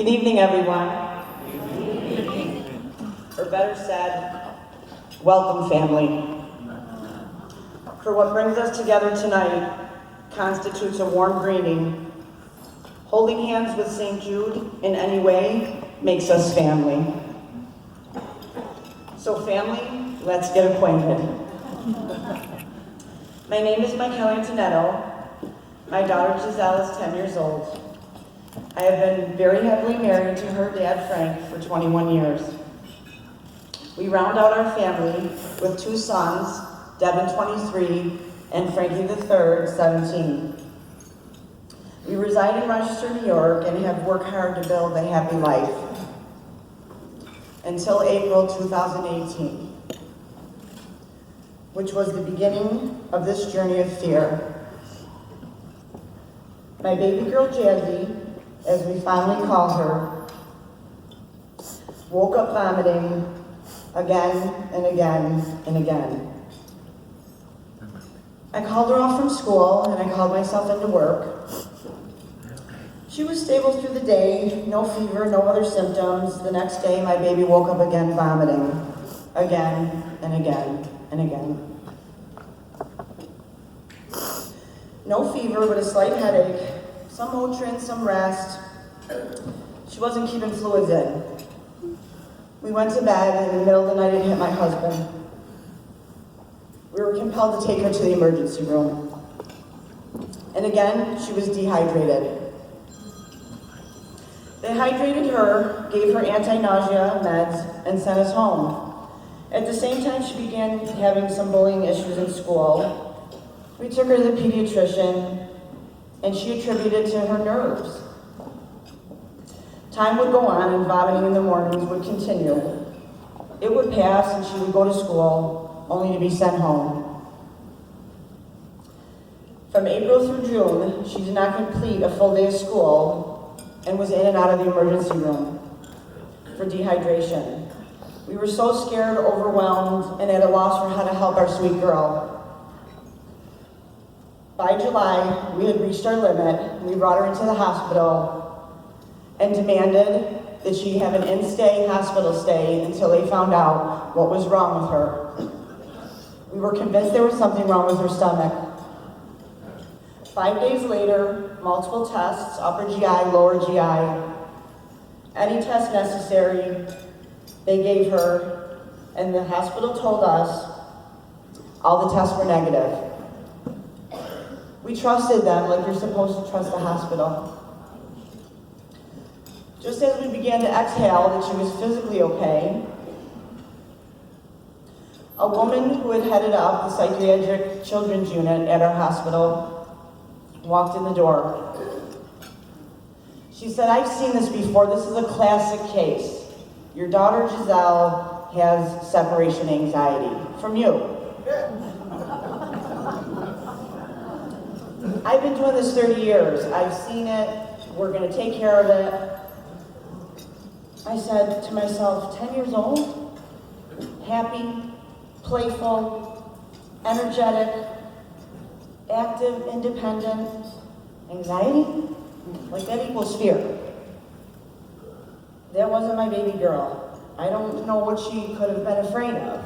Good evening, everyone. Or better said, welcome, family. For what brings us together tonight constitutes a warm greeting. Holding hands with St. Jude in any way makes us family. So family, let's get acquainted. My name is Myjazz1. My daughter Giselle is 10 years old. I have been very happily married to her dad, Frank, for 21 years. We round out our family with two sons, Devin, 23, and Frankie III, 17. We reside in Rochester, New York, and have worked hard to build a happy life. Until April 2018, which was the beginning of this journey of fear. My baby girl, Jazzy, as we fondly call her, woke up vomiting again and again and again. I called her off from school and I called myself into work. She was stable through the day, no fever, no other symptoms. The next day, my baby woke up again vomiting, again and again and again. No fever, but a slight headache, some Motrin, some rest. She wasn't keeping fluids in. We went to bed, and in the middle of the night it hit my husband. We were compelled to take her to the emergency room. And again, she was dehydrated. They hydrated her, gave her anti-nausea meds, and sent us home. At the same time, she began having some bullying issues in school. We took her to the pediatrician, and she attributed it to her nerves. Time would go on, and vomiting in the mornings would continue. It would pass, and she would go to school, only to be sent home. From April through June, she did not complete a full day of school and was in and out of the emergency room for dehydration. We were so scared, overwhelmed, and at a loss for how to help our sweet girl. By July, we had reached our limit. We brought her into the hospital and demanded that she have an in-stay hospital stay until they found out what was wrong with her. We were convinced there was something wrong with her stomach. 5 days later, multiple tests, upper GI, lower GI, any test necessary, they gave her, and the hospital told us all the tests were negative. We trusted them like you're supposed to trust the hospital. Just as we began to exhale that she was physically okay, a woman who had headed up the psychiatric children's unit at our hospital walked in the door. She said, "I've seen this before. This is a classic case. Your daughter Giselle has separation anxiety from you." I've been doing this 30 years. I've seen it. We're going to take care of it. I said to myself, 10 years old, happy, playful, energetic, active, independent, anxiety? Like that equals fear. That wasn't my baby girl. I don't know what she could have been afraid of.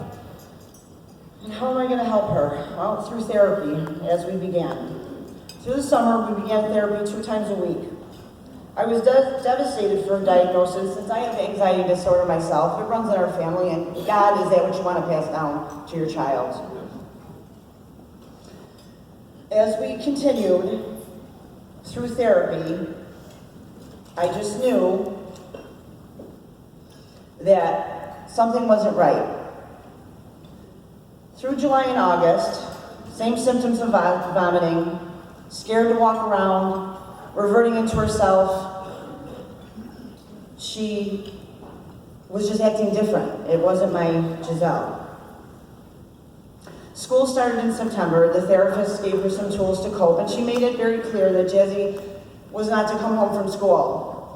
And how am I going to help her? Well, through therapy, as we began. Through the summer, we began therapy 2 times a week. I was devastated for a diagnosis since I have anxiety disorder myself. It runs in our family, and God, is that what you want to pass down to your child? As we continued through therapy, I just knew that something wasn't right. Through July and August, same symptoms of vomiting, scared to walk around, reverting into herself. She was just acting different. It wasn't my Giselle. School started in September. The therapist gave her some tools to cope, and she made it very clear that Jazzy was not to come home from school.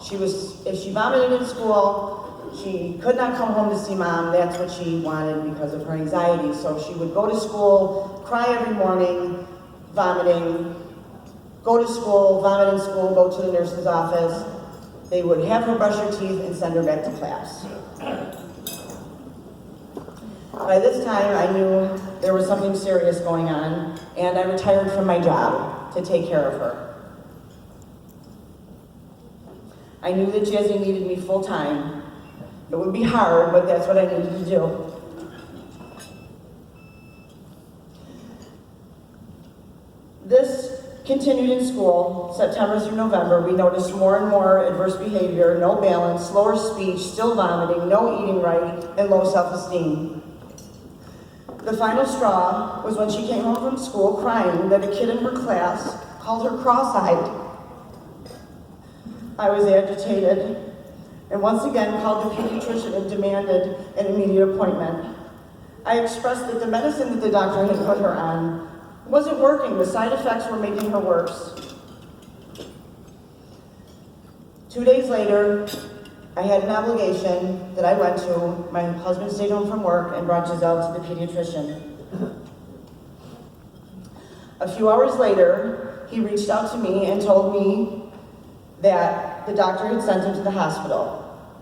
If she vomited in school, she could not come home to see mom. That's what she wanted because of her anxiety. So she would go to school, cry every morning, vomiting, go to school, vomit in school, go to the nurse's office. They would have her brush her teeth and send her back to class. By this time, I knew there was something serious going on, and I retired from my job to take care of her. I knew that Jazzy needed me full-time. It would be hard, but that's what I needed to do. This continued in school. September through November, we noticed more and more adverse behavior, no balance, slower speech, still vomiting, no eating right, and low self-esteem. The final straw was when she came home from school crying that a kid in her class called her cross-eyed. I was agitated and once again called the pediatrician and demanded an immediate appointment. I expressed that the medicine that the doctor had put her on wasn't working. The side effects were making her worse. 2 days later, I had an obligation that I went to. My husband stayed home from work and brought Giselle to the pediatrician. A few hours later, he reached out to me and told me that the doctor had sent him to the hospital.